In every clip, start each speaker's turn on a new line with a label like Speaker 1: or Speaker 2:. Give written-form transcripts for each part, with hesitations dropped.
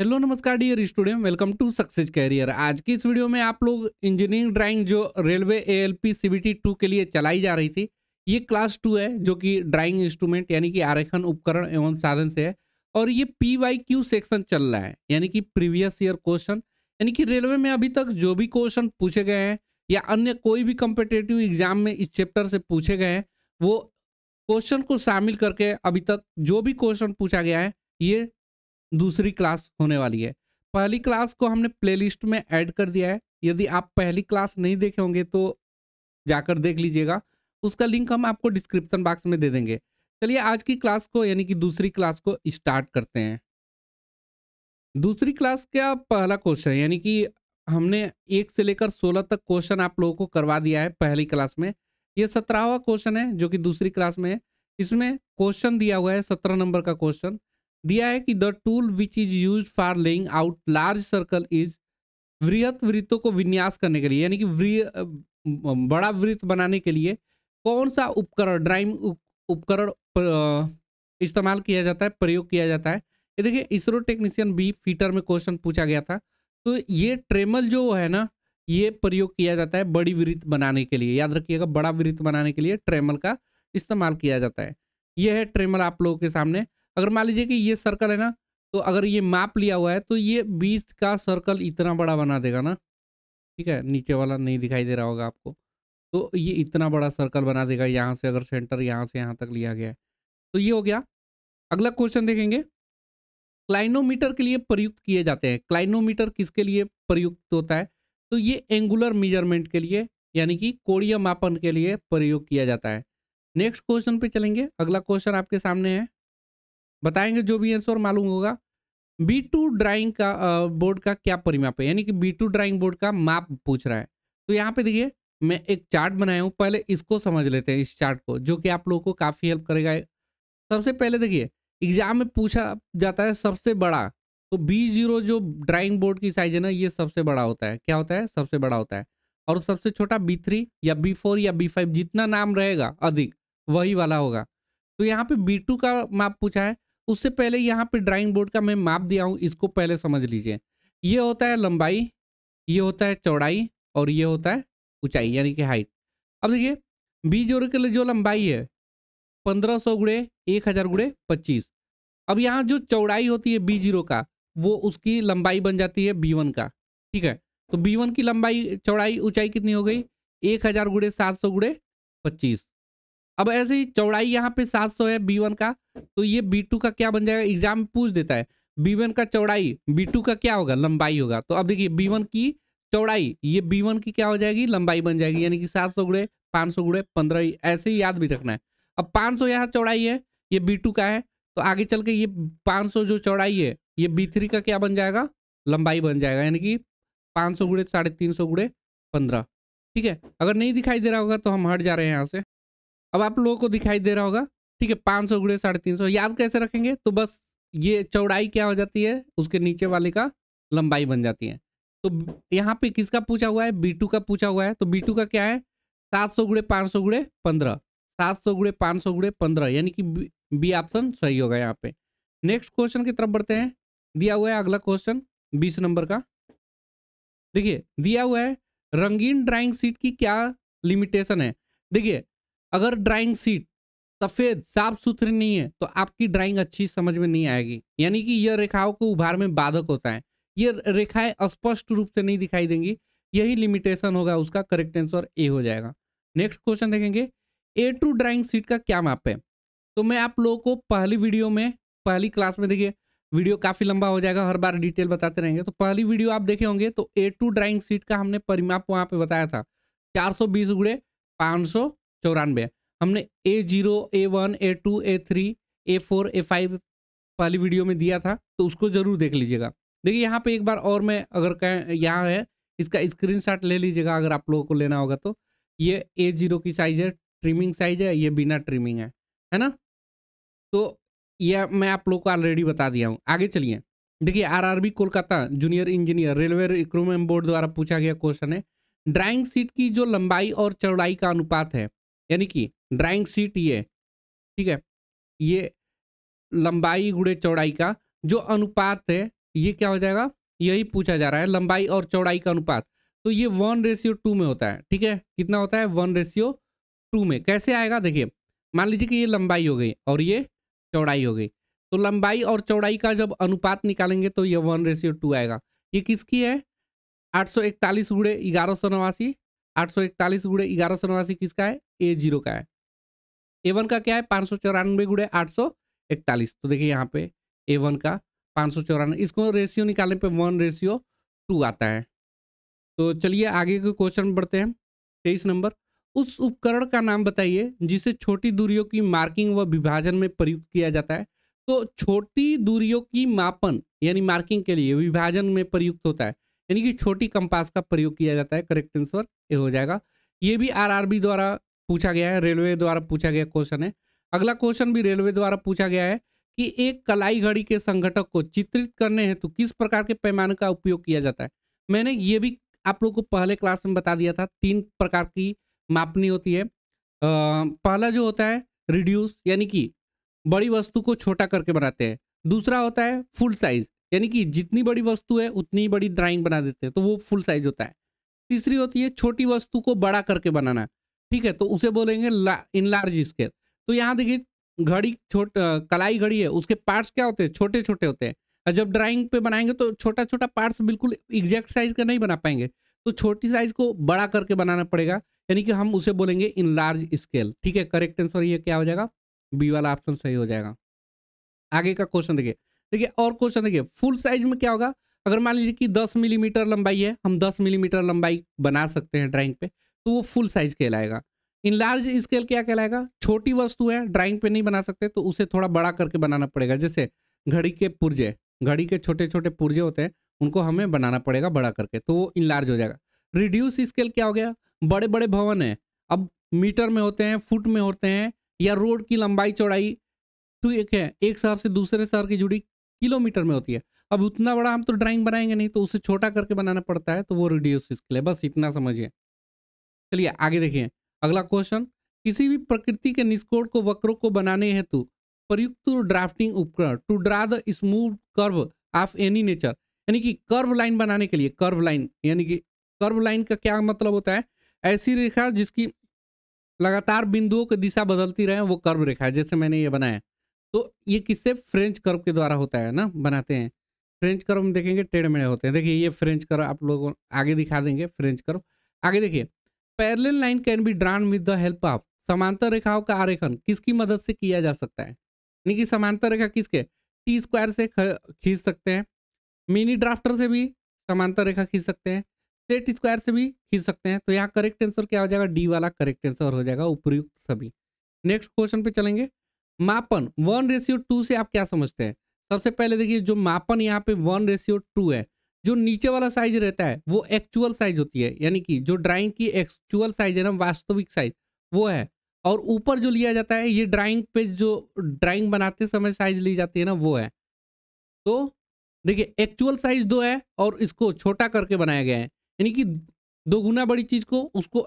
Speaker 1: Hello नमस्कार dear student, welcome to success career. आज की इस वीडियो में आप लोग इंजीनियरिंग ड्राइंग जो रेलवे एएलपी सीबीटी 2 के लिए चलाई जा रही थी, ये क्लास 2 है जो कि ड्राइंग इंस्ट्रूमेंट यानी कि आरेखन उपकरण एवं साधन से है। और ये पीवाईक्यू सेक्शन चल रहा है यानी कि प्रीवियस ईयर क्वेश्चन, यानी कि रेलवे में अभी तक जो भी क्वेश्चन पूछे गए हैं या अन्य कोई भी कम्पिटेटिव एग्जाम में इस चैप्टर से पूछे गए हैं, वो क्वेश्चन को शामिल करके अभी तक जो भी क्वेश्चन पूछा गया है, ये दूसरी क्लास होने वाली है। पहली क्लास को हमने प्लेलिस्ट में ऐड कर दिया है। यदि आप पहली क्लास नहीं देखे होंगे तो जाकर देख लीजिएगा, उसका लिंक हम आपको डिस्क्रिप्शन बॉक्स में दे देंगे। चलिए आज की क्लास को यानी कि दूसरी क्लास को स्टार्ट करते हैं। दूसरी क्लास का पहला क्वेश्चन यानी कि हमने 1 से लेकर 16 तक क्वेश्चन आप लोगों को करवा दिया है पहली क्लास में। ये 17वां क्वेश्चन है जो कि दूसरी क्लास में है। इसमें क्वेश्चन दिया हुआ है 17 नंबर का क्वेश्चन दिया है कि the tool which is use for laying out large circle is, वृहत वृत्तों को विन्यास करने के लिए यानी कि बड़ा वृत्त बनाने के लिए कौन सा उपकरण ड्राइंग उपकरण इस्तेमाल किया जाता है, प्रयोग किया जाता है। ये देखिए इसरो टेक्नीशियन बी फीटर में क्वेश्चन पूछा गया था। तो ये ट्रेमल जो है ना, ये प्रयोग किया जाता है बड़ी वृत्त बनाने के लिए। याद रखिएगा, बड़ा वृत्त बनाने के लिए ट्रेमल का इस्तेमाल किया जाता है। ये है ट्रेमल आप लोगों के सामने। अगर मान लीजिए कि ये सर्कल है ना, तो अगर ये माप लिया हुआ है तो ये 20 का सर्कल इतना बड़ा बना देगा ना। ठीक है, नीचे वाला नहीं दिखाई दे रहा होगा आपको। तो ये इतना बड़ा सर्कल बना देगा, यहाँ से अगर सेंटर यहाँ से यहाँ तक लिया गया है तो ये हो गया। अगला क्वेश्चन देखेंगे, क्लाइनोमीटर के लिए प्रयुक्त किए जाते हैं। क्लाइनोमीटर किसके लिए प्रयुक्त होता है? तो ये एंगुलर मेजरमेंट के लिए यानी कि कोणीय मापन के लिए प्रयोग किया जाता है। नेक्स्ट क्वेश्चन पे चलेंगे। अगला क्वेश्चन आपके सामने है, बताएंगे जो भी आंसर मालूम होगा। बी2 ड्राइंग का बोर्ड का क्या परिमाप है, यानी कि बी2 ड्राइंग बोर्ड का माप पूछ रहा है। तो यहाँ पे देखिए मैं एक चार्ट बनाया हूँ, पहले इसको समझ लेते हैं, इस चार्ट को, जो कि आप लोगों को काफी हेल्प करेगा। सबसे पहले देखिए एग्जाम में पूछा जाता है सबसे बड़ा, तो B0 जो ड्राइंग बोर्ड की साइज है ना, ये सबसे बड़ा होता है। क्या होता है? सबसे बड़ा होता है। और सबसे छोटा B3 या B4 या B5, जितना नाम रहेगा अधिक वही वाला होगा। तो यहाँ पे B2 का माप पूछा है। उससे पहले यहाँ पे ड्राइंग बोर्ड का मैं माप दिया हूँ, इसको पहले समझ लीजिए। ये होता है लंबाई, ये होता है चौड़ाई और ये होता है ऊंचाई यानी कि हाइट। अब देखिए B0 के लिए जो लंबाई है 1500 गुणे 1000 गुणे 25। अब यहाँ जो चौड़ाई होती है B0 का, वो उसकी लंबाई बन जाती है B1 का। ठीक है, तो B1 की लंबाई चौड़ाई ऊंचाई कितनी हो गई? 1000 गुणे 700 गुणे 25। अब ऐसे ही चौड़ाई यहाँ पे 700 है B1 का, तो ये B2 का क्या बन जाएगा? एग्जाम में पूछ देता है B1 का चौड़ाई, B2 का क्या होगा? लंबाई होगा। तो अब देखिए B1 की चौड़ाई, ये B1 की क्या हो जाएगी? लंबाई बन जाएगी, यानी कि 700 गुणे 500 गुणे 15। ऐसे ही याद भी रखना है। अब 500 यहाँ चौड़ाई है, ये B2 का है, तो आगे चल के ये 500 जो चौड़ाई है, ये B3 का क्या बन जाएगा? लंबाई बन जाएगा, यानी कि 500 गुणे 350 गुणे 15। ठीक है, अगर नहीं दिखाई दे रहा होगा तो हम हट जा रहे हैं यहाँ से। अब आप लोगों को दिखाई दे रहा होगा। ठीक है, 500 गुणे 350 याद कैसे रखेंगे? तो बस ये चौड़ाई क्या हो जाती है, उसके नीचे वाले का लंबाई बन जाती है। तो यहाँ पे किसका पूछा हुआ है? B2 का पूछा हुआ है। तो B2 का क्या है? 700 गुणे 500 गुणे 15। 700 गुणे 500 गुणे 15, यानी कि बी ऑप्शन सही होगा यहाँ पे। नेक्स्ट क्वेश्चन की तरफ बढ़ते हैं। दिया हुआ है अगला क्वेश्चन 20 नंबर का। देखिए दिया हुआ है रंगीन ड्राइंग शीट की क्या लिमिटेशन है। देखिए अगर ड्राइंग शीट सफेद साफ सुथरी नहीं है तो आपकी ड्राइंग अच्छी समझ में नहीं आएगी, यानी कि यह रेखाओं को उभार में बाधक होता है। ये रेखाएं स्पष्ट रूप से नहीं दिखाई देंगी, यही लिमिटेशन होगा। उसका करेक्ट आंसर ए हो जाएगा। नेक्स्ट क्वेश्चन देखेंगे, A2 ड्राइंग शीट का क्या माप है। तो मैं आप लोगों को पहली वीडियो में, पहली क्लास में, देखिए वीडियो काफी लंबा हो जाएगा, हर बार डिटेल बताते रहेंगे, तो पहली वीडियो आप देखे होंगे तो A2 ड्राइंग शीट का हमने परिमाप वहां पे बताया था 420 गुणे 594। हमने A0 A1 A2 A3 A4 A5 पहली वीडियो में दिया था, तो उसको जरूर देख लीजिएगा। देखिए यहाँ पे एक बार और मैं अगर कहें, यहाँ है, इसका स्क्रीनशॉट ले लीजिएगा अगर आप लोगों को लेना होगा तो। ये A0 की साइज है, ट्रिमिंग साइज है, ये बिना ट्रिमिंग है ना। तो यह मैं आप लोग को ऑलरेडी बता दिया हूँ। आगे चलिए, देखिए RRB Kolkata junior engineer railway recruitment board द्वारा पूछा गया क्वेश्चन है, ड्राइंग शीट की जो लंबाई और चौड़ाई का अनुपात है, यानी कि ड्राइंग शीट ये, ठीक है, ये लंबाई गुणे चौड़ाई का जो अनुपात है ये क्या हो जाएगा, यही पूछा जा रहा है, लंबाई और चौड़ाई का अनुपात। तो ये 1:2 में होता है, ठीक है। कितना होता है, 1:2 में। कैसे आएगा, देखिए मान लीजिए कि ये लंबाई हो गई और ये चौड़ाई हो गई, तो लंबाई और चौड़ाई का जब अनुपात निकालेंगे तो ये 1:2 आएगा। ये किसकी है, 841 गुणे 1189। 841 गुणे 1189 किसका है, A0 का है। A1 का क्या है, 594 गुणे 841। तो देखिए यहाँ पे A1 का 594, इसको रेशियो निकालने पे 1:2 आता है। तो चलिए आगे के क्वेश्चन में बढ़ते हैं। 23 नंबर, उस उपकरण का नाम बताइए जिसे छोटी दूरियों की मार्किंग व विभाजन में प्रयुक्त किया जाता है। तो छोटी दूरियों की मापन यानी मार्किंग के लिए विभाजन में प्रयुक्त होता है, यानी कि छोटी कंपास का प्रयोग किया जाता है। करेक्ट आंसर ये हो जाएगा। ये भी आरआरबी द्वारा पूछा गया है, रेलवे द्वारा पूछा गया क्वेश्चन है। अगला क्वेश्चन भी रेलवे द्वारा पूछा गया है कि एक कलाई घड़ी के संघटक को चित्रित करने हेतु किस प्रकार के पैमाने का उपयोग किया जाता है। मैंने ये भी आप लोगों को पहले क्लास में बता दिया था, 3 प्रकार की मापनी होती है। पहला जो होता है रिड्यूस, यानी कि बड़ी वस्तु को छोटा करके बनाते हैं। दूसरा होता है फुल साइज, यानी कि जितनी बड़ी वस्तु है उतनी बड़ी ड्राइंग बना देते हैं, तो वो फुल साइज होता है। तीसरी होती है छोटी वस्तु को बड़ा करके बनाना, ठीक है, तो उसे बोलेंगे इन लार्ज स्केल। तो यहाँ देखिए घड़ी कलाई घड़ी है, उसके पार्ट्स क्या होते हैं, छोटे छोटे होते हैं। और जब ड्राइंग पे बनाएंगे तो छोटा छोटा पार्ट्स बिल्कुल एग्जैक्ट साइज का नहीं बना पाएंगे, तो छोटी साइज को बड़ा करके बनाना पड़ेगा, यानी कि हम उसे बोलेंगे इन लार्ज स्केल। ठीक है, करेक्ट आंसर ये क्या हो जाएगा, बी वाला ऑप्शन सही हो जाएगा। आगे का क्वेश्चन देखिए, देखिए और क्वेश्चन देखिए, फुल साइज में क्या होगा, अगर मान लीजिए कि 10 मिलीमीटर लंबाई है, हम 10 मिलीमीटर लंबाई बना सकते हैं ड्राइंग पे, तो वो फुल साइज कहलाएगा। इन लार्ज स्केल क्या कहलाएगा, छोटी वस्तु है ड्राइंग पे नहीं बना सकते, तो उसे थोड़ा बड़ा करके बनाना पड़ेगा। जैसे घड़ी के पुर्जे, घड़ी के छोटे छोटे पुर्जे होते हैं, उनको हमें बनाना पड़ेगा बड़ा करके, तो वो इन लार्ज हो जाएगा। रिड्यूस स्केल क्या हो गया, बड़े बड़े भवन है, अब मीटर में होते हैं, फुट में होते हैं, या रोड की लंबाई चौड़ाई तो एक है, एक शहर से दूसरे शहर की जुड़ी किलोमीटर में होती है। अब उतना बड़ा हम तो ड्राइंग बनाएंगे नहीं, तो उसे छोटा करके बनाना पड़ता है, तो वो रिड्यूस स्केल है। बस इतना समझिए। चलिए आगे देखिए, अगला क्वेश्चन, किसी भी प्रकृति के निष्कोण को वक्रों को बनाने हेतु प्रयुक्त ड्राफ्टिंग उपकरण to draw the smooth curve of any nature, यानी कि कर्व लाइन बनाने के लिए, कर्व लाइन यानी कि कर्व लाइन का क्या मतलब होता है, ऐसी रेखा जिसकी लगातार बिंदुओं की दिशा बदलती रहे, वो कर्व रेखा है। जैसे मैंने ये बनाया, तो ये किससे, फ्रेंच कर्व के द्वारा होता है ना, बनाते हैं। फ्रेंच कर्व में देखेंगे टेढ़े मेढ़े होते हैं। देखिए ये फ्रेंच कर्व आप लोगों को आगे दिखा देंगे, फ्रेंच कर्व। आगे देखिए, parallel line can be drawn with the help of, समांतर रेखाओं का आरेखन किसकी मदद से किया जा सकता है, यानी कि समांतर रेखा किसके, टी स्क्वायर से खींच सकते हैं, मिनी ड्राफ्टर से भी समांतर रेखा खींच सकते हैं, सेट स्क्वायर से भी खींच सकते हैं। तो यहाँ करेक्ट आंसर क्या हो जाएगा, डी वाला करेक्ट आंसर हो जाएगा, उपयुक्त सभी। नेक्स्ट क्वेश्चन पे चलेंगे। मापन 1:2 से आप क्या समझते हैं। सबसे पहले देखिए, जो मापन यहाँ पे 1:2 है, जो नीचे वाला साइज रहता है वो एक्चुअल साइज होती है, यानी कि जो ड्राइंग की एक्चुअल साइज है ना, वास्तविक साइज वो है। और ऊपर जो लिया जाता है, ये ड्राइंग पे जो ड्राइंग बनाते समय साइज ली जाती है ना, वो है। तो देखिए एक्चुअल साइज 2 है और इसको छोटा करके बनाया गया है, यानी कि 2 गुना बड़ी चीज को उसको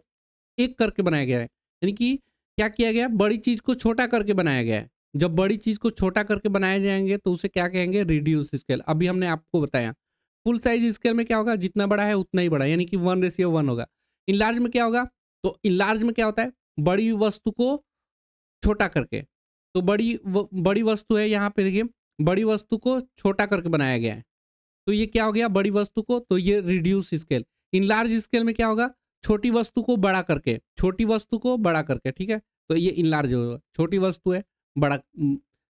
Speaker 1: 1 करके बनाया गया है, यानी कि क्या किया गया, बड़ी चीज को छोटा करके बनाया गया है। जब बड़ी चीज को छोटा करके बनाए जाएंगे तो उसे क्या कहेंगे, रिड्यूस स्केल। अभी हमने आपको बताया फुल साइज स्केल में क्या होगा, जितना बड़ा है उतना ही बड़ा, यानी कि 1:1 होगा। इन लार्ज में क्या होगा, तो इन लार्ज में क्या होता है, बड़ी वस्तु को छोटा करके, तो बड़ी वस्तु है यहाँ पे देखिए, बड़ी वस्तु को छोटा करके बनाया गया है, तो ये क्या हो गया, बड़ी वस्तु को, तो ये reduce scale. In large scale में क्या होगा, छोटी वस्तु को बड़ा करके, छोटी वस्तु को बड़ा करके, ठीक है, तो ये इन लार्ज होगा। छोटी वस्तु है बड़ा,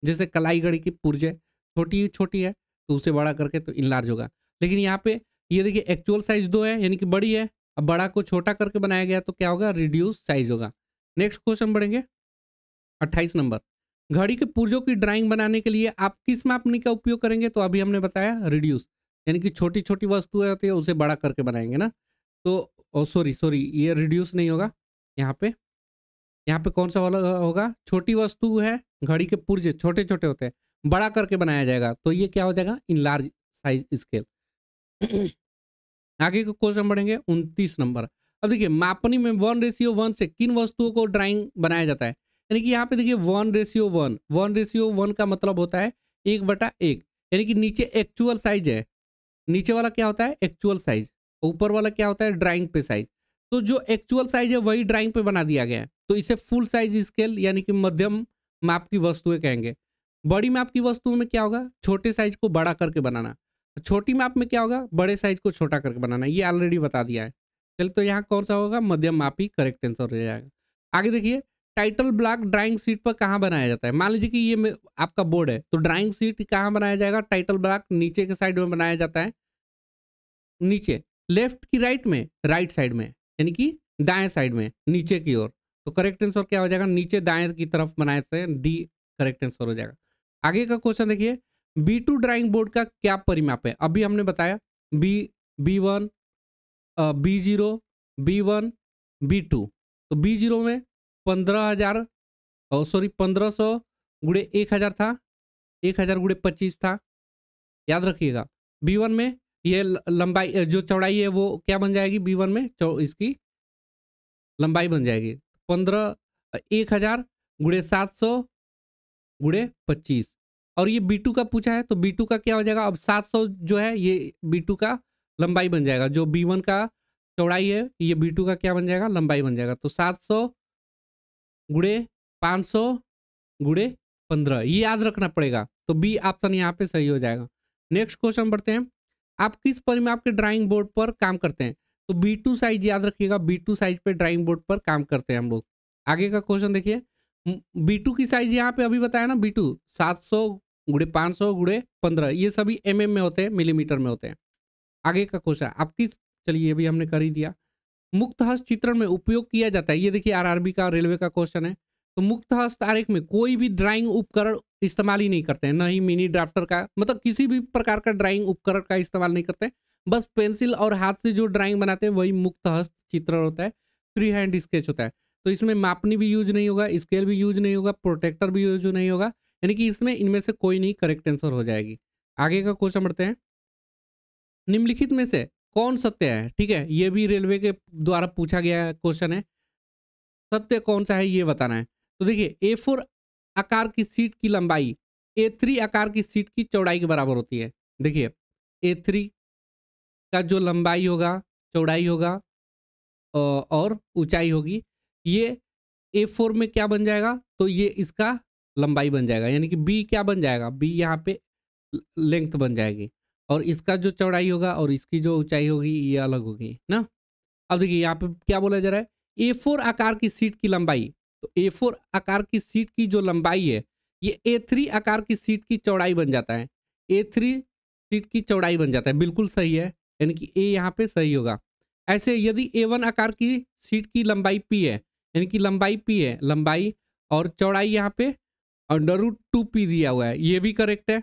Speaker 1: जैसे कलाई घड़ी की पुर्जे छोटी छोटी है, तो उसे बड़ा करके तो इन लार्ज होगा। लेकिन यहाँ पे ये देखिए एक्चुअल साइज 2 है, यानी कि बड़ी है, अब बड़ा को छोटा करके बनाया गया तो क्या होगा, रिड्यूस साइज होगा। नेक्स्ट क्वेश्चन बढ़ेंगे, 28 नंबर। घड़ी के पुर्जों की ड्राइंग बनाने के लिए आप किस मापनी का उपयोग करेंगे, तो अभी हमने बताया रिड्यूस, यानी कि छोटी छोटी वस्तुएं होती है उसे बड़ा करके बनाएंगे ना, तो सॉरी ये रिड्यूस नहीं होगा। यहाँ पे कौन सा वाला होगा, छोटी वस्तु है, घड़ी के पुर्जे छोटे छोटे होते हैं, बड़ा करके बनाया जाएगा, तो ये क्या हो जाएगा, इन लार्ज साइज स्केल। आगे के क्वेश्चन बढ़ेंगे, 29 नंबर। अब देखिए मापनी में 1:1 से किन वस्तुओं को ड्राइंग बनाया जाता है, यानी कि यहाँ पे देखिए 1:1 का मतलब होता है 1/1, यानी कि नीचे एक्चुअल साइज है, नीचे वाला क्या होता है एक्चुअल साइज, ऊपर वाला क्या होता है ड्राइंग पे साइज। तो जो एक्चुअल साइज है वही ड्राइंग पे बना दिया गया है, तो इसे फुल साइज स्केल यानी कि मध्यम माप की वस्तुएं कहेंगे। बड़ी माप की वस्तुओं में क्या होगा, छोटे साइज को बड़ा करके बनाना। छोटी माप में क्या होगा, बड़े साइज को छोटा करके बनाना। ये ऑलरेडी बता दिया है। चल तो यहाँ कौन सा होगा, मध्यम माप ही करेक्ट आंसर हो जाएगा। आगे देखिए, टाइटल ब्लॉक ड्राइंग शीट पर कहाँ बनाया जाता है। मान लीजिए कि ये आपका बोर्ड है, तो ड्राइंग शीट कहाँ बनाया जाएगा, टाइटल ब्लॉक नीचे के साइड में बनाया जाता है। नीचे लेफ्ट की राइट में, राइट साइड में यानी कि दाएं साइड में नीचे की ओर। तो करेक्ट आंसर क्या हो जाएगा, नीचे दाएं की तरफ बनाए थे, डी करेक्ट आंसर हो जाएगा। आगे का क्वेश्चन देखिए, B2 ड्राइंग बोर्ड का क्या परिमाप है। अभी हमने बताया B1, B0, B1, B2। तो B0 में 15,000 सॉरी 1500 गुड़े 1000 था, 1000 गुड़े 25 था, याद रखिएगा। B1 में ये लंबाई जो चौड़ाई है वो क्या बन जाएगी, B1 में इसकी लंबाई बन जाएगी 1000 गुड़े 700 गुड़े 25। और ये B2 का पूछा है, तो B2 का क्या हो जाएगा, अब 700 जो है ये B2 का लंबाई बन जाएगा, जो B1 का चौड़ाई है ये B2 का क्या बन जाएगा, लंबाई बन जाएगा। तो 700 गुड़े 500 गुड़े 15, ये याद रखना पड़ेगा। तो बी ऑप्शन यहाँ पे सही हो जाएगा। नेक्स्ट क्वेश्चन बढ़ते हैं, आप किस परिमाप के ड्राइंग बोर्ड पर काम करते हैं। तो B2 साइज याद रखिएगा, B2 साइज पे ड्राइंग बोर्ड पर काम करते हैं हम लोग। आगे का क्वेश्चन देखिए, B2 की साइज यहाँ पे अभी बताया ना, B2 700 गुड़े 500 गुड़े 15, ये सभी mm में होते हैं, मिलीमीटर में होते हैं। आगे का क्वेश्चन आप किस, चलिए ये भी हमने कर ही दिया। मुक्त हस्त चित्रण में उपयोग किया जाता है, ये देखिए RRB का रेलवे का क्वेश्चन है। तो मुक्त हस्त आरेख में कोई भी ड्राइंग उपकरण इस्तेमाल ही नहीं करते हैं, ना ही मिनी ड्राफ्टर का, मतलब किसी भी प्रकार का ड्राइंग उपकरण का इस्तेमाल नहीं करते हैं। बस पेंसिल और हाथ से जो ड्राइंग बनाते हैं वही मुक्त हस्त चित्रण होता है, फ्री हैंड स्केच होता है। तो इसमें मापनी भी यूज नहीं होगा, स्केल भी यूज नहीं होगा, प्रोटेक्टर भी यूज नहीं होगा, यानी कि इसमें इनमें से कोई नहीं करेक्ट आंसर हो जाएगी। आगे का क्वेश्चन बढ़ते हैं, निम्नलिखित में से कौन सत्य है। ठीक है, ये भी रेलवे के द्वारा पूछा गया क्वेश्चन है, सत्य कौन सा है ये बताना है। तो देखिए, A4 आकार की सीट की लंबाई A3 आकार की सीट की चौड़ाई के बराबर होती है। देखिए, A3 का जो लंबाई होगा, चौड़ाई होगा और ऊंचाई होगी, ये A4 में क्या बन जाएगा, तो ये इसका लंबाई बन जाएगा, यानी कि B क्या बन जाएगा, B यहाँ पे लेंथ बन जाएगी, और इसका जो चौड़ाई होगा और इसकी जो ऊंचाई होगी ये अलग होगी ना। अब देखिए यहाँ पे क्या बोला जा रहा है, A4 आकार की सीट की लंबाई, तो A4 आकार की सीट की जो लंबाई है ये A3 आकार की सीट की चौड़ाई बन जाता है, A3 सीट की चौड़ाई बन जाता है, बिल्कुल सही है, यानी कि A यहाँ पे सही होगा। ऐसे यदि A1 आकार की सीट की लंबाई P है, यानी कि लंबाई P है, लंबाई और चौड़ाई यहाँ पे √2P दिया हुआ है, ये भी करेक्ट है।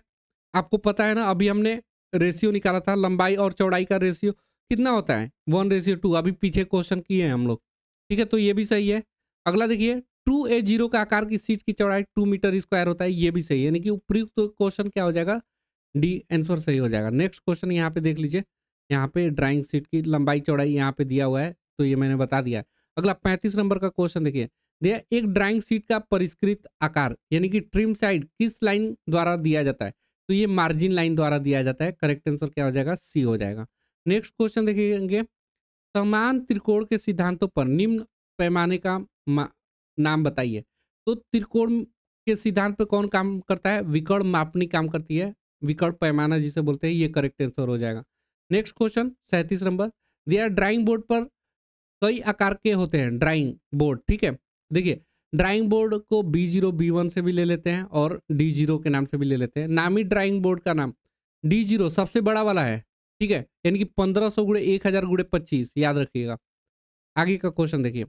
Speaker 1: आपको पता है ना, अभी हमने रेशियो निकाला था, लंबाई और चौड़ाई का रेशियो कितना होता है, 1:2। अभी पीछे क्वेश्चन किए हैं हम लोग, ठीक है, तो ये भी सही है। अगला देखिए, 2A0 का आकार की सीट की चौड़ाई 2 मीटर स्क्वायर होता है, ये भी सही है, यानी कि उपयुक्त तो क्वेश्चन क्या हो जाएगा, डी आंसर सही हो जाएगा। नेक्स्ट क्वेश्चन यहाँ पे देख लीजिए, यहाँ पे ड्राइंग सीट की लंबाई चौड़ाई यहाँ पे दिया हुआ है, तो ये मैंने बता दिया। अगला 35 नंबर का क्वेश्चन देखिए, एक ड्राइंग सीट का परिष्कृत आकार यानी कि ट्रिम साइड किस लाइन द्वारा दिया जाता है, तो ये मार्जिन लाइन द्वारा दिया जाता है। करेक्ट आंसर क्या हो जाएगा, सी हो जाएगा। नेक्स्ट क्वेश्चन देखिएंगे, समान त्रिकोण के सिद्धांतों पर निम्न पैमाने का नाम बताइए। तो त्रिकोण के सिद्धांत पे कौन काम करता है, विकर्ण मापनी काम करती है, विकर्ण पैमाना जिसे बोलते हैं, ये करेक्ट आंसर हो जाएगा। नेक्स्ट क्वेश्चन 37 नंबर, दिया ड्राइंग बोर्ड पर कई आकार के होते हैं, ड्राइंग बोर्ड, ठीक है। देखिए, ड्राइंग बोर्ड को B0 B1 से भी ले लेते हैं और D0 के नाम से भी ले लेते हैं। नामी ड्राइंग बोर्ड का नाम D0 सबसे बड़ा वाला है, ठीक है, यानी कि 1500 गुड़े 1000 गुड़े 25, याद रखिएगा। आगे का क्वेश्चन देखिए,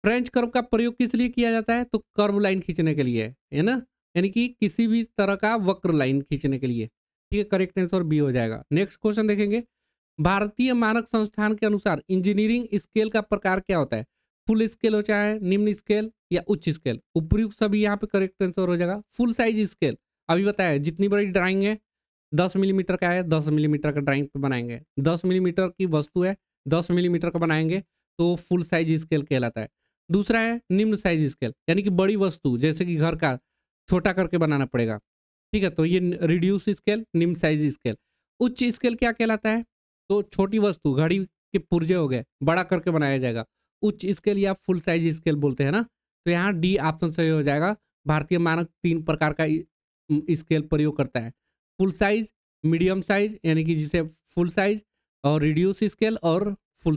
Speaker 1: फ्रेंच कर्व का प्रयोग किस लिए किया जाता है, तो कर्व लाइन खींचने के लिए है ना, यानी कि किसी भी तरह का वक्र लाइन खींचने के लिए, ठीक है, करेक्ट आंसर बी हो जाएगा। नेक्स्ट क्वेश्चन देखेंगे, भारतीय मानक संस्थान के अनुसार इंजीनियरिंग स्केल का प्रकार क्या होता है, फुल स्केल हो चाहे निम्न स्केल या उच्च स्केल, उपयुक्त सभी यहाँ पे करेक्ट आंसर हो जाएगा। फुल साइज स्केल अभी बताया, जितनी बड़ी ड्राइंग है 10 मिलीमीटर का है, 10 मिलीमीटर का ड्राइंग पे बनाएंगे, 10 मिलीमीटर की वस्तु है 10 मिलीमीटर का बनाएंगे तो फुल साइज स्केल कहलाता है। दूसरा है निम्न साइज स्केल, यानी कि बड़ी वस्तु जैसे कि घर का छोटा करके बनाना पड़ेगा, ठीक है, तो ये रिड्यूस स्केल, निम्न साइज स्केल। उच्च स्केल क्या कहलाता है? तो छोटी वस्तु, घड़ी के पुर्जे हो गए, बड़ा करके बनाया जाएगा, उच्च स्केल या फुल साइज स्केल बोलते हैं ना। तो यहाँ डी ऑप्शन सही हो जाएगा। भारतीय मानक 3 प्रकार का स्केल प्रयोग करता है, फुल साइज, मीडियम साइज यानी कि जिसे फुल साइज, और रिड्यूस स्केल और फुल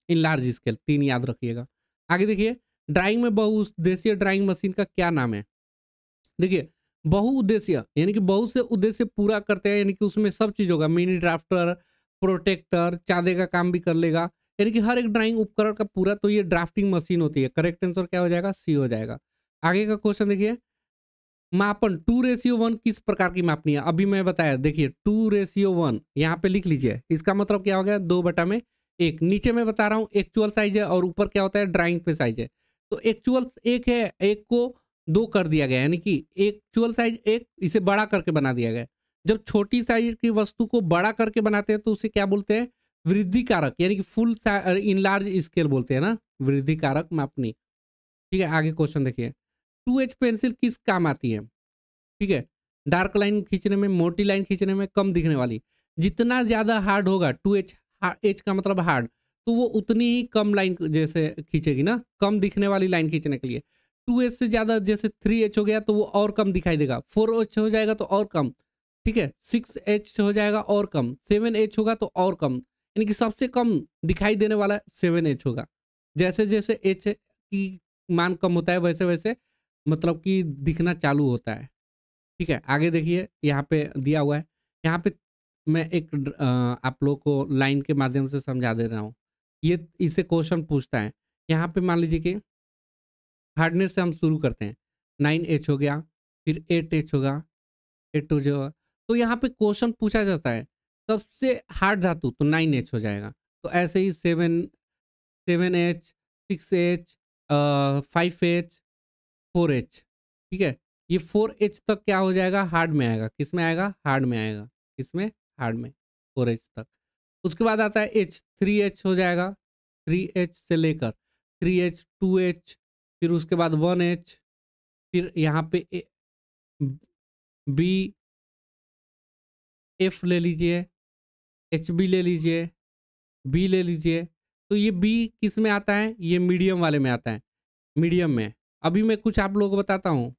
Speaker 1: इनलार्ज स्केल, 3 याद रखिएगा। आगे देखिए, ड्राइंग में बहुउद्देशीय ड्राइंग मशीन का क्या नाम है? देखिए, बहुउद्देशीय यानी कि बहुत से उद्देश्य पूरा करते हैं, यानी कि उसमें सब चीज होगा, मिनी ड्राफ्टर, प्रोटेक्टर, चांदे का काम भी कर लेगा, यानी कि हर एक ड्राइंग उपकरण का पूरा, तो ये ड्राफ्टिंग मशीन होती है। करेक्ट आंसर क्या हो जाएगा? सी हो जाएगा। आगे का क्वेश्चन देखिए, मापन 2:1 किस प्रकार की मापनी है? अभी मैं बताया, देखिए 2:1 यहाँ पे लिख लीजिए, इसका मतलब क्या हो गया? 2/1। नीचे मैं बता रहा हूँ एक्चुअल साइज है, और ऊपर क्या होता है? ड्राइंग पे साइज है। तो एक्चुअल 1 है, 1 को 2 कर दिया गया, यानी कि एक्चुअल साइज 1, इसे बड़ा करके बना दिया गया। जब छोटी साइज की वस्तु को बड़ा करके बनाते हैं तो उसे क्या बोलते हैं? वृद्धि कारक, यानी कि फुल इनलार्ज स्केल बोलते हैं ना, वृद्धि कारक मापनी। ठीक है, आगे क्वेश्चन देखिए, 2H पेंसिल किस काम आती है? ठीक है, डार्क लाइन खींचने में, मोटी लाइन खींचने में, कम दिखने वाली। जितना ज्यादा हार्ड होगा 2H, एच का मतलब हार्ड, तो वो उतनी ही कम लाइन जैसे खींचेगी ना, कम दिखने वाली लाइन खींचने के लिए। 2H से ज्यादा जैसे 3H हो गया तो वो और कम दिखाई देगा, 4H हो जाएगा तो और कम, ठीक है, 6H हो जाएगा और कम, 7H होगा तो और कम, यानी कि सबसे कम दिखाई देने वाला 7H होगा। जैसे जैसे H की मान कम होता है वैसे वैसे मतलब कि दिखना चालू होता है। ठीक है, आगे देखिए, यहाँ पे दिया हुआ है, यहाँ पे मैं एक आप लोग को लाइन के माध्यम से समझा दे रहा हूँ। ये इससे क्वेश्चन पूछता है, यहाँ पे मान लीजिए कि हार्डनेस से हम शुरू करते हैं, 9H हो गया, फिर 8H होगा, 8 हो जाएगा, तो यहाँ पे क्वेश्चन पूछा जाता है सबसे हार्ड धातु, तो 9H हो जाएगा। तो ऐसे ही 7H, 6H, 5H, 4H, ठीक है, ये 4H तक क्या हो जाएगा? हार्ड में आएगा। किस में आएगा? हार्ड में आएगा। किसमें? हार्ड में, 4H तक। उसके बाद आता है H, 3H हो जाएगा, 3H से लेकर 3H, 2H, फिर उसके बाद 1H, फिर यहाँ पे बी, एफ ले लीजिए, एच बी ले लीजिए, बी ले लीजिए। तो ये बी किस में आता है? ये मीडियम वाले में आता है, मीडियम में। अभी मैं कुछ आप लोगों को बताता हूँ,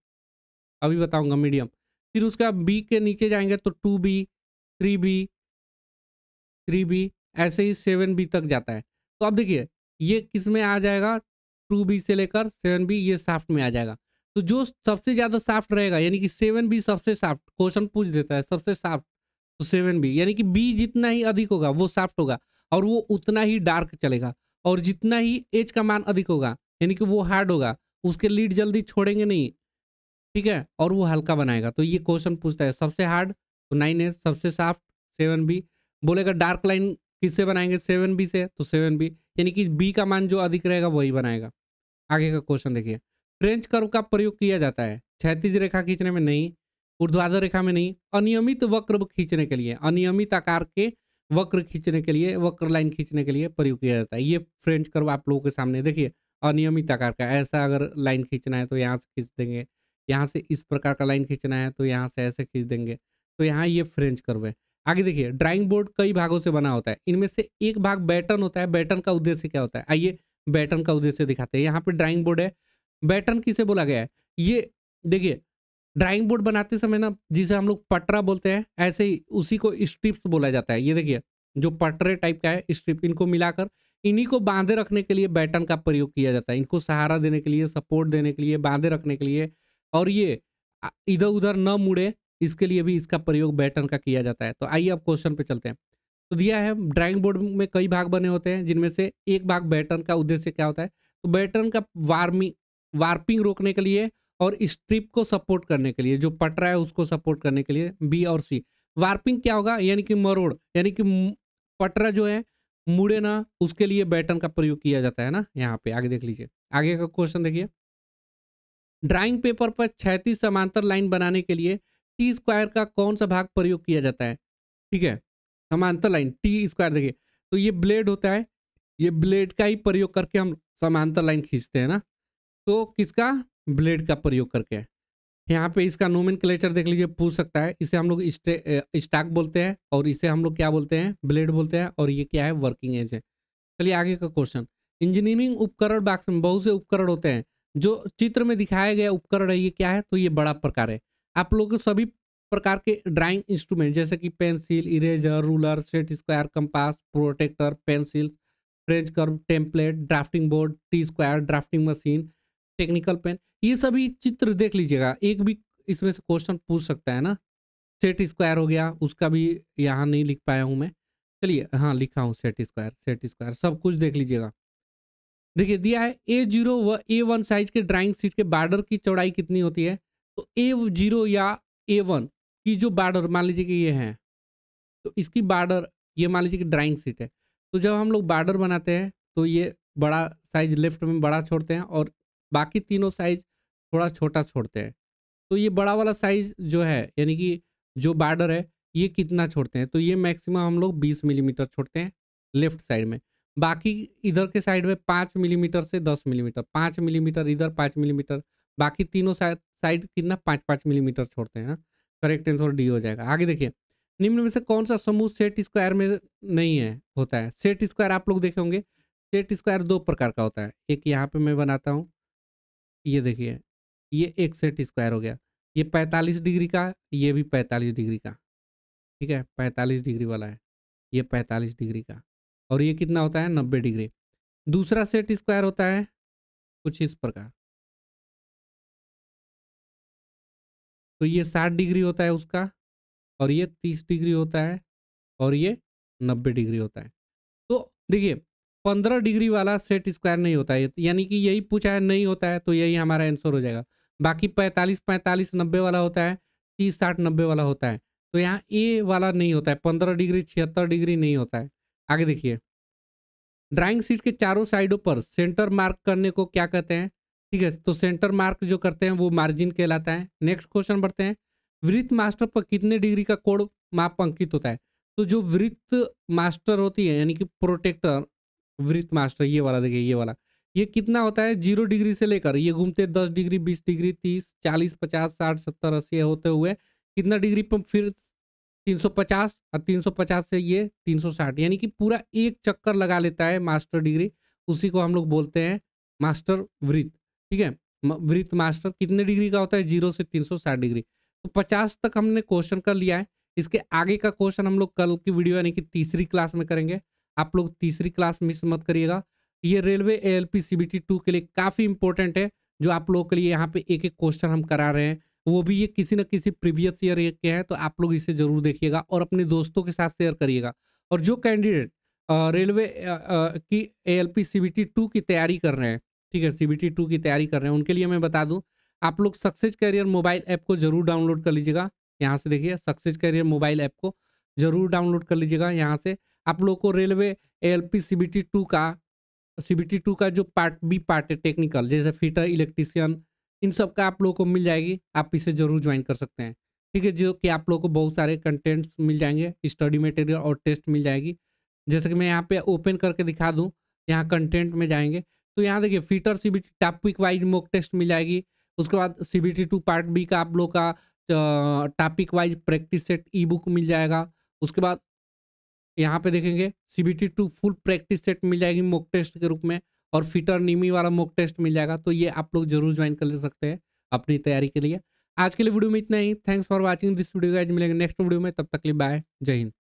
Speaker 1: अभी बताऊंगा मीडियम। फिर उसका बी के नीचे जाएंगे तो 2B, 3B, 3B, ऐसे ही 7B तक जाता है। तो अब देखिए, ये किस में आ जाएगा? 2B से लेकर 7B, ये साफ्ट में आ जाएगा। तो जो सबसे ज्यादा साफ्ट रहेगा, यानी कि 7B सबसे साफ्ट, क्वेश्चन पूछ देता है सबसे साफ्ट, तो 7B, यानी कि बी जितना ही अधिक होगा वो साफ्ट होगा, और वो उतना ही डार्क चलेगा। और जितना ही एच का मान अधिक होगा, यानी कि वो हार्ड होगा, उसके लीड जल्दी छोड़ेंगे नहीं, ठीक है, और वो हल्का बनाएगा। तो ये क्वेश्चन पूछता है सबसे हार्ड तो 9H, सबसे सॉफ्ट 7B। बोलेगा डार्क लाइन किससे बनाएंगे? 7B से, तो 7B, यानी कि बी का मान जो अधिक रहेगा वही बनाएगा। आगे का क्वेश्चन देखिए, फ्रेंच कर्व का प्रयोग किया जाता है क्षैतिज रेखा खींचने में नहीं, ऊर्ध्वाधर रेखा में नहीं, अनियमित वक्र खींचने के लिए, अनियमित आकार के वक्र खींचने के लिए, वक्र लाइन खींचने के लिए प्रयोग किया जाता है। ये फ्रेंच कर्व आप लोगों के सामने देखिए, अनियमित आकार का, ऐसा अगर लाइन खींचना है तो यहाँ से खींच देंगे, यहाँ से इस प्रकार का लाइन खींचना है तो यहाँ से ऐसे खींच देंगे। तो यहाँ ये फ्रेंच कर्व है। आगे देखिए, ड्राइंग बोर्ड कई भागों से बना होता है, इनमें से एक भाग बैटन होता है। बैटन का उद्देश्य क्या होता है? आइए बैटन का उद्देश्य दिखाते हैं। यहाँ पे ड्राइंग बोर्ड है, बैटन किसे बोला गया है? ये देखिए, ड्राइंग बोर्ड बनाते समय ना, जिसे हम लोग पटरा बोलते हैं, ऐसे ही उसी को स्ट्रिप्स बोला जाता है। ये देखिए, जो पटरे टाइप का है स्ट्रिप, इनको मिलाकर इन्हीं को बांधे रखने के लिए बैटन का प्रयोग किया जाता है। इनको सहारा देने के लिए, सपोर्ट देने के लिए, बांधे रखने के लिए, और ये इधर उधर न मुड़े, इसके लिए भी इसका प्रयोग बैटन का किया जाता है। तो आइए अब क्वेश्चन पे चलते हैं। तो दिया है, ड्राइंग बोर्ड में कई भाग बने होते हैं, जिनमें से एक भाग बैटन का उद्देश्य क्या होता है? तो बैटन का वार्पिंग रोकने के लिए और स्ट्रिप को सपोर्ट करने के लिए, जो पटरा है उसको सपोर्ट करने के लिए, बी और सी। वार्पिंग क्या होगा? यानी कि मरोड़, यानी कि पटरा जो है मुड़े ना, उसके लिए बैटन का प्रयोग किया जाता है ना। यहाँ पे आगे देख लीजिए, आगे का क्वेश्चन देखिए, ड्राइंग पेपर पर क्षैतिज समांतर लाइन बनाने के लिए टी स्क्वायर का कौन सा भाग प्रयोग किया जाता है? ठीक है, समांतर लाइन टी स्क्वायर, देखिए तो ये ब्लेड होता है, ये ब्लेड का ही प्रयोग करके हम समांतर लाइन खींचते हैं ना। तो किसका? ब्लेड का प्रयोग करके। यहाँ पे इसका नोमेनक्लेचर देख लीजिए, पूछ सकता है। इसे हम लोग स्टैक बोलते हैं और इसे हम लोग क्या बोलते हैं, ब्लेड बोलते हैं, और ये क्या है, वर्किंग एज है। चलिए आगे का क्वेश्चन। इंजीनियरिंग उपकरण बॉक्स में बहुत से उपकरण होते हैं। जो चित्र में दिखाया गया उपकरण है ये क्या है, तो ये बड़ा प्रकार है। आप लोगों को सभी प्रकार के ड्राइंग इंस्ट्रूमेंट जैसे कि pencil, eraser, ruler, set square, compass, protractor, pencil, French curve, template, drafting board, T square, drafting machine, technical pen, ये सभी चित्र देख लीजिएगा। एक भी इसमें से क्वेश्चन पूछ सकता है ना। सेट स्क्वायर हो गया, उसका भी यहाँ नहीं लिख पाया हूँ मैं। चलिए हाँ लिखा हूँ, सेट स्क्वायर सब कुछ देख लीजिएगा। देखिए दिया है A0 व A1 साइज के ड्राइंग शीट के बॉर्डर की चौड़ाई कितनी होती है। तो A0 या A1 की जो बॉर्डर मान लीजिए कि ये है, तो इसकी बॉर्डर ये मान लीजिए कि ड्राइंग शीट है। तो जब हम लोग बॉर्डर बनाते हैं तो ये बड़ा साइज लेफ्ट में बड़ा छोड़ते हैं और बाकी तीनों साइज थोड़ा छोटा छोड़ते हैं। तो ये बड़ा वाला साइज जो है यानी कि जो बॉर्डर है ये कितना छोड़ते हैं, तो ये मैक्सिमम हम लोग 20 मिलीमीटर छोड़ते हैं लेफ्ट साइड में। बाकी इधर के साइड में 5 मिलीमीटर से 10 मिलीमीटर, 5 मिलीमीटर इधर, 5 मिलीमीटर, बाकी तीनों साइड कितना 5-5 मिलीमीटर छोड़ते हैं ना। करेक्ट आंसर डी हो जाएगा। आगे देखिए, निम्न में से कौन सा समूह सेट स्क्वायर में नहीं है होता है। सेट स्क्वायर आप लोग देखे होंगे, सेट स्क्वायर दो प्रकार का होता है। एक यहाँ पे मैं बनाता हूँ, ये देखिए, ये एक सेट स्क्वायर हो गया। ये 45 डिग्री का, ये भी 45 डिग्री का, ठीक है, 45 डिग्री वाला है, ये 45 डिग्री का, और ये कितना होता है 90 डिग्री। दूसरा सेट स्क्वायर होता है कुछ इस प्रकार, तो ये 60 डिग्री होता है उसका, और ये 30 डिग्री होता है, और ये 90 डिग्री होता है। तो देखिए 15 डिग्री वाला सेट स्क्वायर नहीं होता है, यानी कि यही पूछा है नहीं होता है, तो यही हमारा आंसर हो जाएगा। बाकी 45 90 वाला होता है, 30 60 90 वाला होता है। तो यहाँ ए वाला नहीं होता है, 15 डिग्री 76 डिग्री नहीं होता है। आगे देखिए, ड्राइंग शीट के चारों साइडों पर सेंटर मार्क करने को क्या कहते हैं। ठीक है, तो सेंटर मार्क जो करते हैं वो मार्जिन कहलाता है। नेक्स्ट क्वेश्चन बढ़ते हैं। वृत्त मास्टर पर कितने डिग्री का कोण माप अंकित होता है। तो जो वृत्त मास्टर होती है यानी कि प्रोटेक्टर वृत्त मास्टर, ये वाला देखिए, ये वाला, ये कितना होता है 0 डिग्री से लेकर ये घूमते 10 डिग्री 20 डिग्री 30 40 50 60 70 80 होते हुए कितना डिग्री पर फिर 350, और 350 से ये 360, यानी कि पूरा एक चक्कर लगा लेता है मास्टर डिग्री। उसी को हम लोग बोलते हैं मास्टर वृत्त। ठीक है, वृत्त मास्टर कितने डिग्री का होता है 0 से 360 डिग्री। तो 50 तक हमने क्वेश्चन कर लिया है। इसके आगे का क्वेश्चन हम लोग कल की वीडियो यानी कि तीसरी क्लास में करेंगे। आप लोग तीसरी क्लास मिस मत करिएगा। ये रेलवे ALP CBT 2 के लिए काफ़ी इंपॉर्टेंट है, जो आप लोगों के लिए यहाँ पे एक एक क्वेश्चन हम करा रहे हैं, वो भी ये किसी न किसी प्रीवियस ईयर के हैं। तो आप लोग इसे जरूर देखिएगा और अपने दोस्तों के साथ शेयर करिएगा। और जो कैंडिडेट रेलवे की ALP CBT 2 की तैयारी कर रहे हैं, ठीक है, CBT 2 की तैयारी कर रहे हैं, उनके लिए मैं बता दूं, आप लोग सक्सेस कैरियर मोबाइल ऐप को जरूर डाउनलोड कर लीजिएगा। यहाँ से देखिए, सक्सेस कैरियर मोबाइल ऐप को जरूर डाउनलोड कर लीजिएगा। यहाँ से आप लोग को रेलवे ALP CBT 2 का जो पार्ट बी पार्ट है टेक्निकल, जैसे फिटर, इलेक्ट्रीशियन, इन सब का आप लोगों को मिल जाएगी। आप इसे जरूर ज्वाइन कर सकते हैं। ठीक है, जो कि आप लोगों को बहुत सारे कंटेंट्स मिल जाएंगे, स्टडी मटेरियल और टेस्ट मिल जाएगी। जैसे कि मैं यहाँ पे ओपन करके दिखा दूँ, यहाँ कंटेंट में जाएंगे तो यहाँ देखिए fitter CBT topic wise mock test मिल जाएगी। उसके बाद CBT 2 पार्ट बी का आप लोग का topic wise practice set ebook मिल जाएगा। उसके बाद यहाँ पे देखेंगे CBT 2 फुल प्रैक्टिस सेट मिल जाएगी मॉक टेस्ट के रूप में, और फिटर नीमी वाला मॉक टेस्ट मिल जाएगा। तो ये आप लोग जरूर ज्वाइन कर ले सकते हैं अपनी तैयारी के लिए। आज के लिए वीडियो में इतना ही। Thanks for watching this video guys. मिलेंगे नेक्स्ट वीडियो में, तब तक के लिए बाय, जय हिंद।